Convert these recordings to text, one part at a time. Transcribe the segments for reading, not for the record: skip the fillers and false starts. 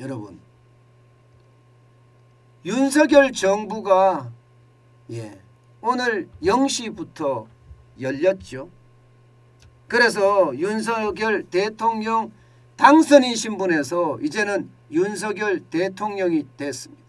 여러분, 윤석열 정부가 오늘 0시부터 열렸죠. 그래서 윤석열 대통령 당선인 신분에서 이제는 윤석열 대통령이 됐습니다.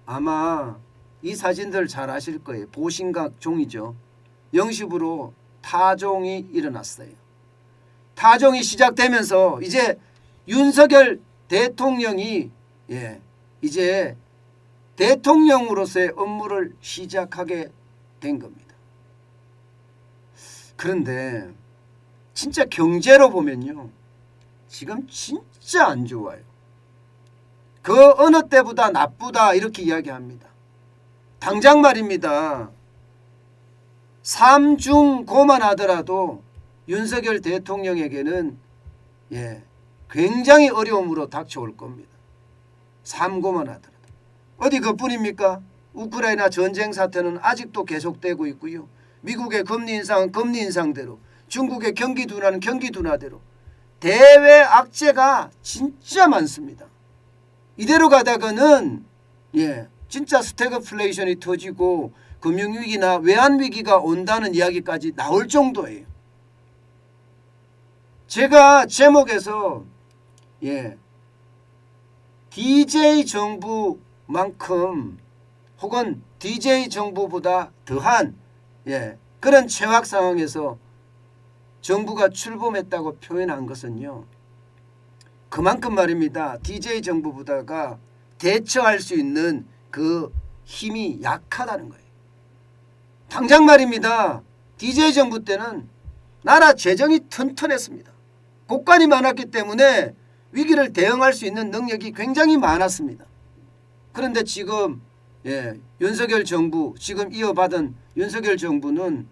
아마 이 사진들 잘 아실 거예요. 보신각 종이죠. 0시부로 타종이 일어났어요. 타종이 시작되면서 이제 윤석열 대통령이 이제 대통령으로서의 업무를 시작하게 된 겁니다. 그런데 진짜 경제로 보면요, 지금 진짜 안 좋아요. 그 어느 때보다 나쁘다 이렇게 이야기합니다. 당장 말입니다. 삼중고만 하더라도 윤석열 대통령에게는 굉장히 어려움으로 닥쳐올 겁니다. 삼고만 하더라도. 어디 그뿐입니까? 우크라이나 전쟁 사태는 아직도 계속되고 있고요. 미국의 금리 인상은 금리 인상대로, 중국의 경기 둔화는 경기 둔화대로 대외 악재가 진짜 많습니다. 이대로 가다가는 진짜 스태그플레이션이 터지고 금융위기나 외환위기가 온다는 이야기까지 나올 정도예요. 제가 제목에서 DJ 정부만큼 혹은 DJ 정부보다 더한 그런 최악 상황에서 정부가 출범했다고 표현한 것은요, 그만큼 말입니다. DJ 정부보다가 대처할 수 있는 그 힘이 약하다는 거예요. 당장 말입니다. DJ 정부 때는 나라 재정이 튼튼했습니다. 국간이 많았기 때문에 위기를 대응할 수 있는 능력이 굉장히 많았습니다. 그런데 지금 윤석열 정부, 지금 이어받은 윤석열 정부는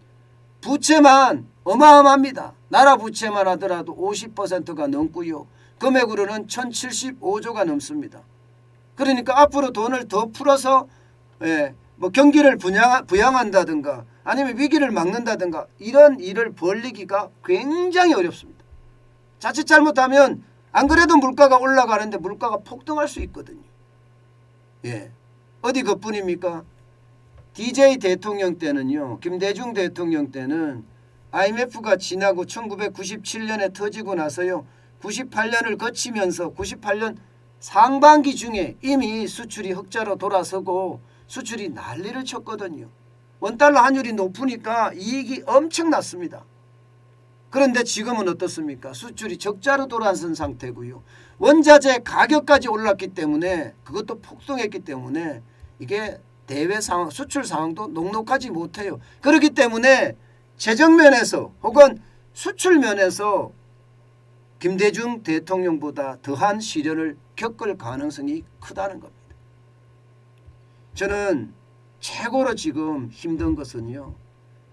부채만 어마어마합니다. 나라 부채만 하더라도 50%가 넘고요. 금액으로는 1075조가 넘습니다. 그러니까 앞으로 돈을 더 풀어서 뭐 경기를 부양한다든가 아니면 위기를 막는다든가 이런 일을 벌이기가 굉장히 어렵습니다. 자칫 잘못하면 안 그래도 물가가 올라가는데 물가가 폭등할 수 있거든요. 어디 그뿐입니까? DJ 대통령 때는요, 김대중 대통령 때는 IMF가 지나고 1997년에 터지고 나서요, 98년을 거치면서 98년 상반기 중에 이미 수출이 흑자로 돌아서고 수출이 난리를 쳤거든요. 원달러 환율이 높으니까 이익이 엄청났습니다. 그런데 지금은 어떻습니까? 수출이 적자로 돌아선 상태고요. 원자재 가격까지 올랐기 때문에, 그것도 폭등했기 때문에 이게 대외 상황, 수출 상황도 녹록하지 못해요. 그렇기 때문에 재정면에서 혹은 수출면에서 김대중 대통령보다 더한 시련을 겪을 가능성이 크다는 겁니다. 저는 최고로 지금 힘든 것은요,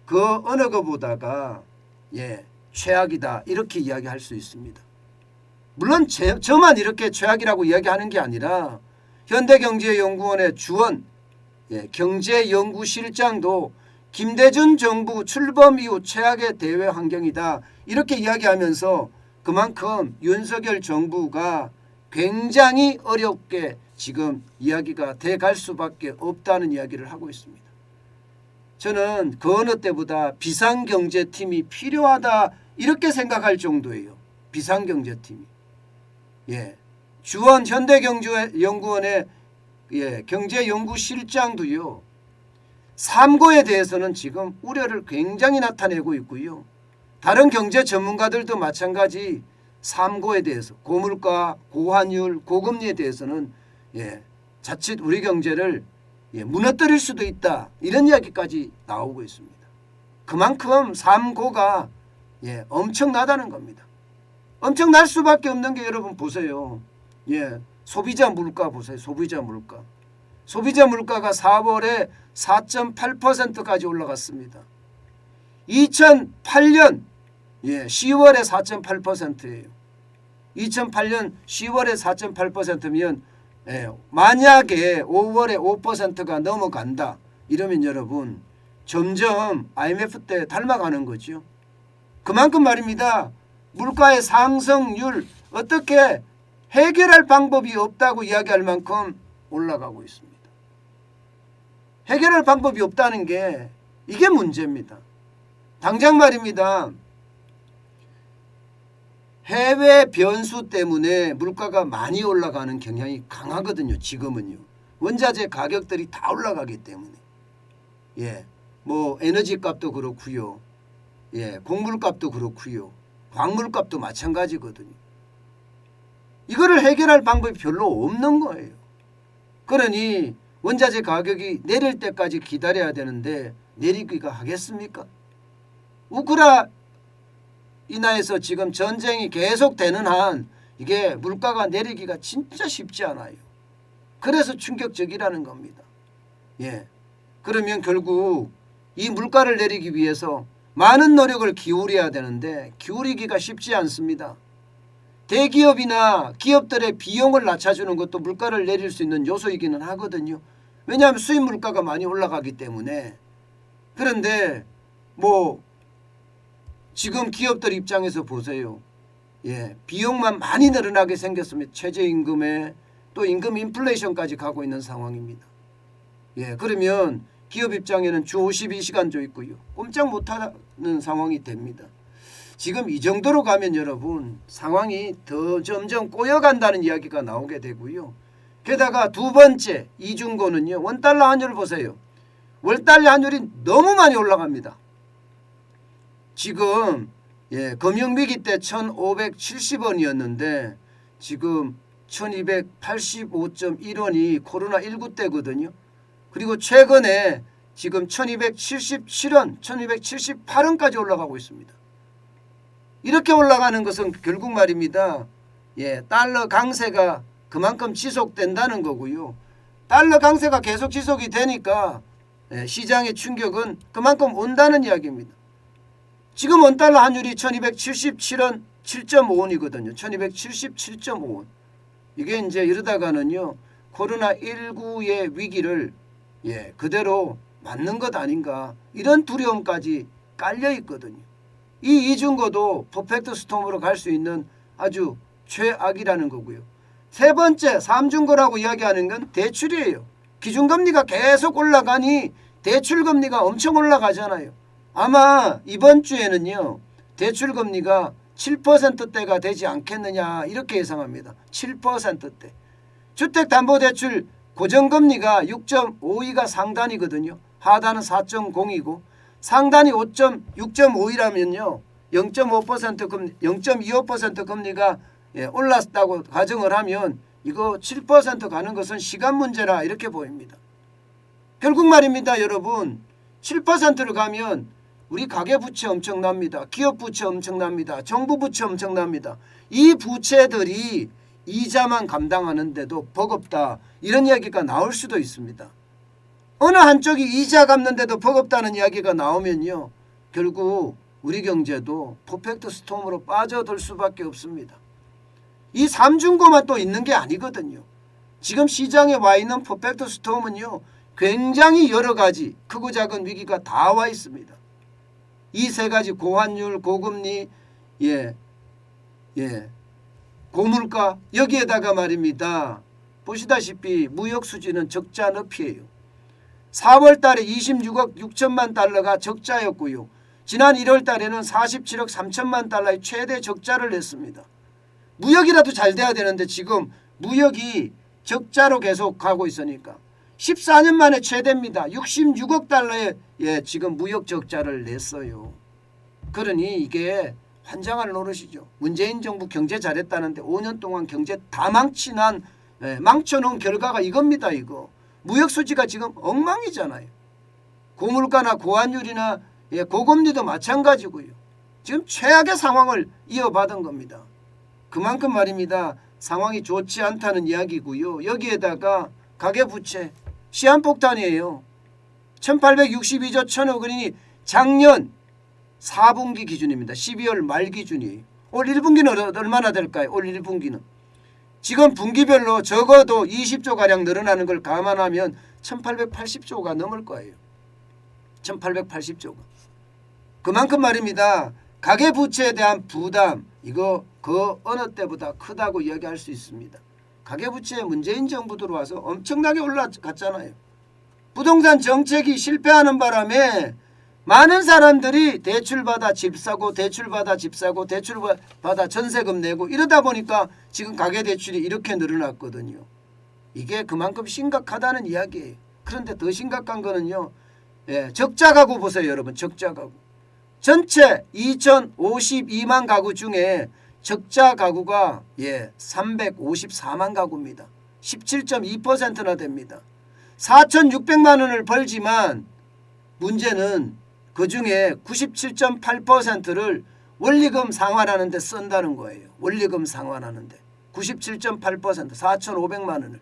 그 어느 것보다가 최악이다 이렇게 이야기할 수 있습니다. 물론 저만 이렇게 최악이라고 이야기하는 게 아니라 현대경제연구원의 주원 경제연구실장도 김대중 정부 출범 이후 최악의 대외 환경이다 이렇게 이야기하면서 그만큼 윤석열 정부가 굉장히 어렵게 지금 이야기가 돼갈 수밖에 없다는 이야기를 하고 있습니다. 저는 그 어느 때보다 비상경제팀이 필요하다 이렇게 생각할 정도예요. 비상경제팀이. 주원 현대경제연구원의 경제연구실장도요, 3고에 대해서는 지금 우려를 굉장히 나타내고 있고요. 다른 경제 전문가들도 마찬가지 3고에 대해서 고물가, 고환율, 고금리에 대해서는 자칫 우리 경제를 무너뜨릴 수도 있다 이런 이야기까지 나오고 있습니다. 그만큼 3고가 엄청나다는 겁니다. 엄청날 수밖에 없는 게 여러분 보세요. 소비자 물가 보세요. 소비자 물가. 소비자 물가가 4월에 4.8%까지 올라갔습니다. 2008년 10월에 4.8%예요. 2008년 10월에 4.8%면 만약에 5월에 5%가 넘어간다 이러면 여러분 점점 IMF 때 닮아가는 거죠. 그만큼 말입니다. 물가의 상승률 어떻게 해결할 방법이 없다고 이야기할 만큼 올라가고 있습니다. 해결할 방법이 없다는 게 이게 문제입니다. 당장 말입니다. 해외 변수 때문에 물가가 많이 올라가는 경향이 강하거든요. 지금은요. 원자재 가격들이 다 올라가기 때문에. 예, 뭐 에너지 값도 그렇고요. 예, 곡물 값도 그렇고요. 광물 값도 마찬가지거든요. 이거를 해결할 방법이 별로 없는 거예요. 그러니 원자재 가격이 내릴 때까지 기다려야 되는데 내리기가 하겠습니까? 우크라이나에서 지금 전쟁이 계속되는 한 이게 물가가 내리기가 진짜 쉽지 않아요. 그래서 충격적이라는 겁니다. 예. 그러면 결국 이 물가를 내리기 위해서 많은 노력을 기울여야 되는데 기울이기가 쉽지 않습니다. 대기업이나 기업들의 비용을 낮춰주는 것도 물가를 내릴 수 있는 요소이기는 하거든요. 왜냐하면 수입 물가가 많이 올라가기 때문에. 그런데 뭐 지금 기업들 입장에서 보세요. 예, 비용만 많이 늘어나게 생겼으면 최저임금에 또 임금 인플레이션까지 가고 있는 상황입니다. 예, 그러면 기업 입장에는 주 52시간조 있고요. 꼼짝 못하는 상황이 됩니다. 지금 이 정도로 가면 여러분 상황이 더 점점 꼬여간다는 이야기가 나오게 되고요. 게다가 두 번째 이중고는요. 원달러 환율을 보세요. 월달러 환율이 너무 많이 올라갑니다. 지금 예, 금융위기 때 1,570원이었는데 지금 1,285.1원이 코로나19 때거든요. 그리고 최근에 지금 1,277원, 1,278원까지 올라가고 있습니다. 이렇게 올라가는 것은 결국 말입니다. 예, 달러 강세가 그만큼 지속된다는 거고요. 달러 강세가 계속 지속이 되니까 예, 시장의 충격은 그만큼 온다는 이야기입니다. 지금 원달러 환율이 1277원 7.5원이거든요. 1277.5원. 이게 이제 이러다가는요. 코로나19의 위기를 예, 그대로 맞는 것 아닌가 이런 두려움까지 깔려 있거든요. 이 이중고도 퍼펙트 스톰으로 갈 수 있는 아주 최악이라는 거고요. 세 번째 삼중고라고 이야기하는 건 대출이에요. 기준금리가 계속 올라가니 대출금리가 엄청 올라가잖아요. 아마 이번 주에는요. 대출금리가 7%대가 되지 않겠느냐 이렇게 예상합니다. 7%대. 주택담보대출 고정금리가 6.52가 상단이거든요. 하단은 4.0이고 상단이 6.5이라면요. 0.5% 금리, 0.25% 금리가 올랐다고 가정을 하면 이거 7% 가는 것은 시간 문제라 이렇게 보입니다. 결국 말입니다. 여러분 7%를 가면 우리 가계부채 엄청납니다. 기업부채 엄청납니다. 정부부채 엄청납니다. 이 부채들이 이자만 감당하는데도 버겁다. 이런 이야기가 나올 수도 있습니다. 어느 한쪽이 이자 갚는데도 버겁다는 이야기가 나오면요. 결국 우리 경제도 퍼펙트 스톰으로 빠져들 수밖에 없습니다. 이 삼중고만 또 있는 게 아니거든요. 지금 시장에 와 있는 퍼펙트 스톰은요. 굉장히 여러 가지 크고 작은 위기가 다 와 있습니다. 이 세 가지 고환율, 고금리, 고물가 여기에다가 말입니다. 보시다시피 무역 수지는 적자 늪이에요. 4월 달에 26억 6천만 달러가 적자였고요. 지난 1월 달에는 47억 3천만 달러의 최대 적자를 냈습니다. 무역이라도 잘 돼야 되는데 지금 무역이 적자로 계속 가고 있으니까 14년 만에 최대입니다. 66억 달러의 지금 무역 적자를 냈어요. 그러니 이게 환장할 노릇이죠. 문재인 정부 경제 잘했다는데 5년 동안 경제 다 망쳐놓은 결과가 이겁니다. 이거. 무역 수지가 지금 엉망이잖아요. 고물가나 고환율이나 고금리도 마찬가지고요. 지금 최악의 상황을 이어받은 겁니다. 그만큼 말입니다. 상황이 좋지 않다는 이야기고요. 여기에다가 가계부채 시한폭탄이에요. 1862조 1000억 원이 작년 4분기 기준입니다. 12월 말 기준이에요. 올 1분기는 얼마나 될까요? 올 1분기는. 지금 분기별로 적어도 20조가량 늘어나는 걸 감안하면 1880조가 넘을 거예요. 1880조가. 그만큼 말입니다. 가계부채에 대한 부담, 이거 그 어느 때보다 크다고 이야기할 수 있습니다. 가계부채에 문재인 정부 들어와서 엄청나게 올라갔잖아요. 부동산 정책이 실패하는 바람에 많은 사람들이 대출받아 집 사고 대출받아 집 사고 대출받아 전세금 내고 이러다 보니까 지금 가계대출이 이렇게 늘어났거든요. 이게 그만큼 심각하다는 이야기예요. 그런데 더 심각한 거는요. 적자 가구 보세요. 여러분. 적자 가구. 전체 2052만 가구 중에 적자 가구가 354만 가구입니다. 17.2%나 됩니다. 4,600만 원을 벌지만 문제는 그중에 97.8%를 원리금 상환하는 데 쓴다는 거예요. 원리금 상환하는 데 97.8% 4,500만 원을.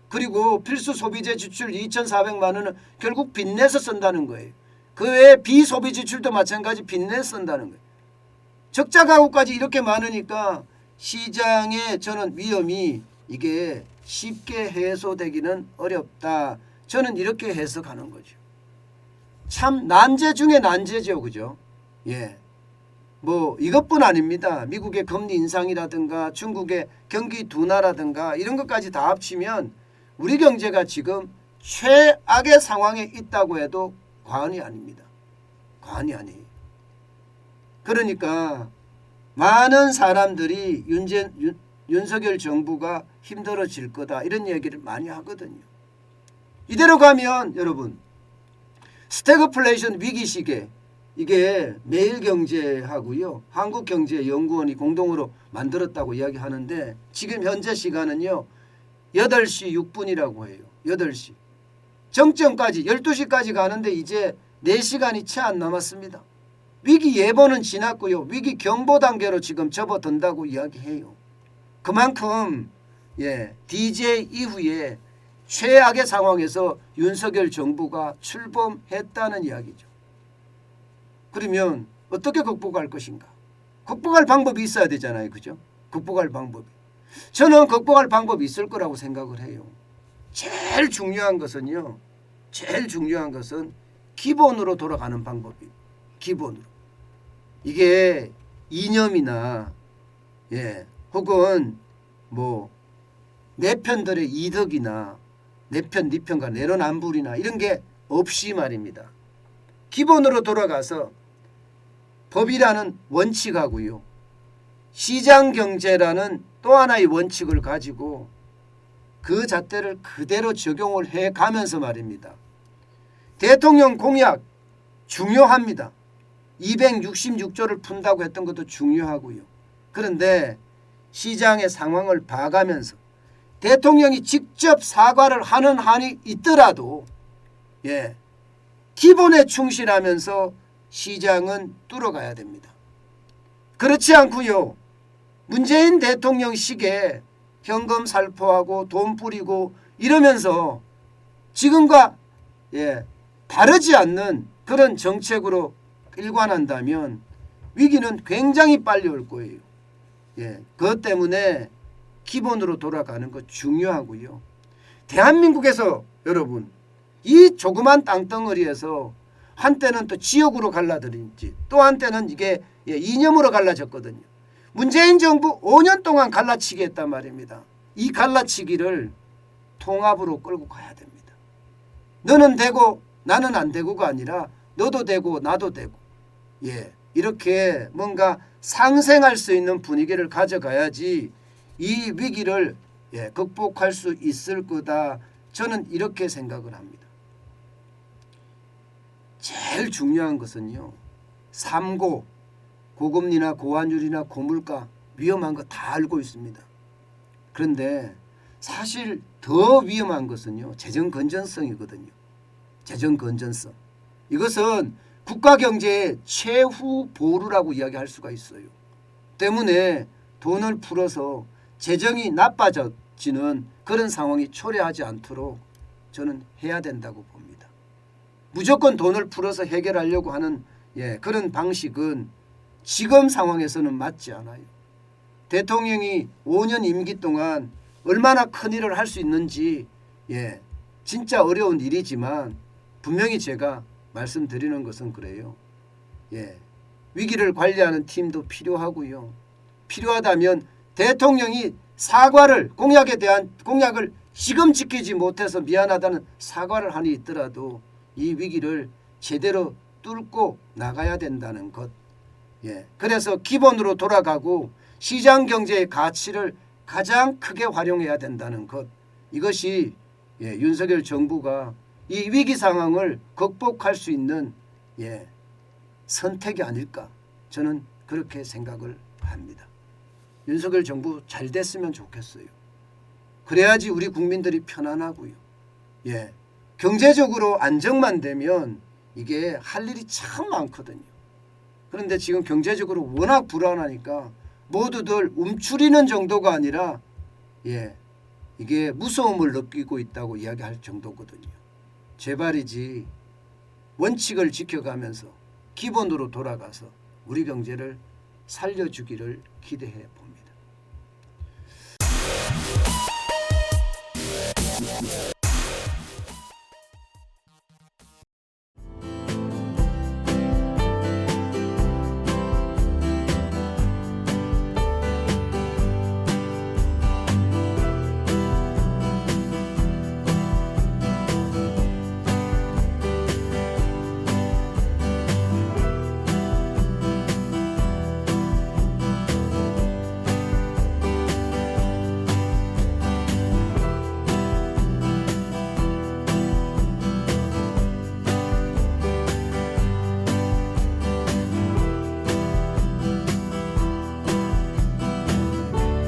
그리고 필수 소비재 지출 2,400만 원은 결국 빚내서 쓴다는 거예요. 그 외에 비소비 지출도 마찬가지 빚내서 쓴다는 거예요. 적자 가구까지 이렇게 많으니까 시장의 저는 위험이 이게 쉽게 해소되기는 어렵다. 저는 이렇게 해석하는 거죠. 참 난제 중에 난제죠. 그죠? 뭐 이것뿐 아닙니다. 미국의 금리 인상이라든가 중국의 경기 둔화라든가 이런 것까지 다 합치면 우리 경제가 지금 최악의 상황에 있다고 해도 과언이 아닙니다. 과언이 아니에요. 그러니까 많은 사람들이 윤석열 정부가 힘들어질 거다 이런 얘기를 많이 하거든요. 이대로 가면 여러분 스태그플레이션 위기 시기에 이게 매일경제하고요 한국경제연구원이 공동으로 만들었다고 이야기하는데 지금 현재 시간은요 8시 6분이라고 해요. 8시. 정점까지 12시까지 가는데 이제 4시간이 채 안 남았습니다. 위기 예보는 지났고요. 위기 경보 단계로 지금 접어든다고 이야기해요. 그만큼 DJ 이후에 최악의 상황에서 윤석열 정부가 출범했다는 이야기죠. 그러면 어떻게 극복할 것인가? 극복할 방법이 있어야 되잖아요. 그죠? 극복할 방법이. 저는 극복할 방법이 있을 거라고 생각을 해요. 제일 중요한 것은 기본으로 돌아가는 방법이에요. 기본으로. 이게 이념이나 혹은 뭐 내 편들의 이득이나 내 편, 네 편과 내로남불이나 이런 게 없이 말입니다. 기본으로 돌아가서 법이라는 원칙하고요. 시장경제라는 또 하나의 원칙을 가지고 그 잣대를 그대로 적용을 해가면서 말입니다. 대통령 공약 중요합니다. 266조를 푼다고 했던 것도 중요하고요. 그런데 시장의 상황을 봐가면서 대통령이 직접 사과를 하는 한이 있더라도 기본에 충실하면서 시장은 뚫어가야 됩니다. 그렇지 않고요. 문재인 대통령 시기에 현금 살포하고 돈 뿌리고 이러면서 지금과 다르지 않는 그런 정책으로 일관한다면 위기는 굉장히 빨리 올 거예요. 그것 때문에 기본으로 돌아가는 것 중요하고요. 대한민국에서 여러분 이 조그만 땅덩어리에서 한때는 또 지역으로 갈라들인지 또 한때는 이게 이념으로 갈라졌거든요. 문재인 정부 5년 동안 갈라치기 했단 말입니다. 이 갈라치기를 통합으로 끌고 가야 됩니다. 너는 되고 나는 안 되고가 아니라 너도 되고 나도 되고 이렇게 뭔가 상생할 수 있는 분위기를 가져가야지 이 위기를 극복할 수 있을 거다. 저는 이렇게 생각을 합니다. 제일 중요한 것은요. 3고 고금리나 고환율이나 고물가 위험한 거 다 알고 있습니다. 그런데 사실 더 위험한 것은요. 재정 건전성이거든요. 재정 건전성. 이것은 국가 경제의 최후 보루라고 이야기할 수가 있어요. 때문에 돈을 풀어서 재정이 나빠지는 그런 상황이 초래하지 않도록 저는 해야 된다고 봅니다. 무조건 돈을 풀어서 해결하려고 하는 그런 방식은 지금 상황에서는 맞지 않아요. 대통령이 5년 임기 동안 얼마나 큰 일을 할 수 있는지 진짜 어려운 일이지만 분명히 제가 말씀드리는 것은 그래요. 위기를 관리하는 팀도 필요하고요. 필요하다면 대통령이 사과를 공약에 대한 공약을 지금 지키지 못해서 미안하다는 사과를 하니 있더라도 이 위기를 제대로 뚫고 나가야 된다는 것. 예. 그래서 기본으로 돌아가고 시장 경제의 가치를 가장 크게 활용해야 된다는 것. 이것이 윤석열 정부가 이 위기 상황을 극복할 수 있는 선택이 아닐까 저는 그렇게 생각을 합니다. 윤석열 정부 잘 됐으면 좋겠어요. 그래야지 우리 국민들이 편안하고요. 경제적으로 안정만 되면 이게 할 일이 참 많거든요. 그런데 지금 경제적으로 워낙 불안하니까 모두들 움츠리는 정도가 아니라 이게 무서움을 느끼고 있다고 이야기할 정도거든요. 제발이지 원칙을 지켜가면서 기본으로 돌아가서 우리 경제를 살려주기를 기대해 봅니다.